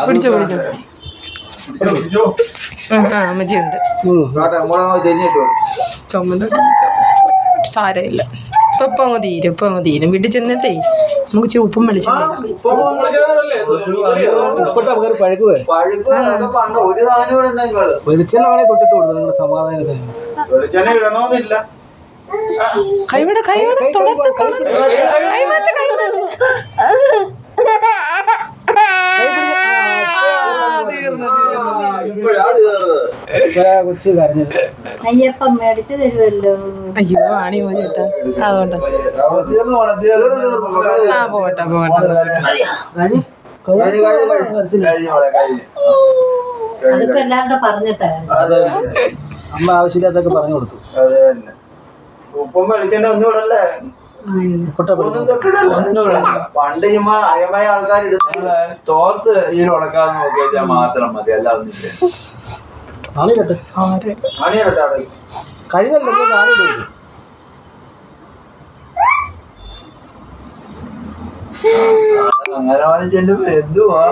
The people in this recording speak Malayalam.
പിടിച്ചോ അമ്മച്ചിയുണ്ട്. ചുമന്ന സാരമില്ല. ഇപ്പൊ അങ്ങ് തീരും. വീട്ടിൽ ചെന്നിട്ടേ നമുക്ക് ചുവപ്പും വെളിച്ചെണ്ണ തൊട്ടിട്ട് കൊടുത്തു നിങ്ങളുടെ സമാധാനത്തിന്. കൈവിടെ കൊച്ചു കരഞ്ഞത്. അയ്യപ്പം മേടിച്ചു തരുമല്ലോ. അയ്യോ ആണി പോലെ ചേട്ടാ. അതുകൊണ്ട് പോട്ടെ. അതിപ്പോ എല്ലാവരുടെ പറഞ്ഞിട്ടാ അമ്മ ആവശ്യമില്ലാത്തൊക്കെ പറഞ്ഞു കൊടുത്തു. ഉപ്പും വെളിച്ചെണ്ണ ഒന്നുകൂടല്ലേ പണ്ട് ചുമ്മാ അയമായ ആൾക്കാർ ഇടുന്ന തോർത്ത് ഇതിൽ ഉടക്കാന്ന് നോക്കിയാൽ മാത്രം മതി. അല്ലാതെ കഴിഞ്ഞല്ലോ അങ്ങനെ ചെല്ലുമ്പോ എന്തുവാ.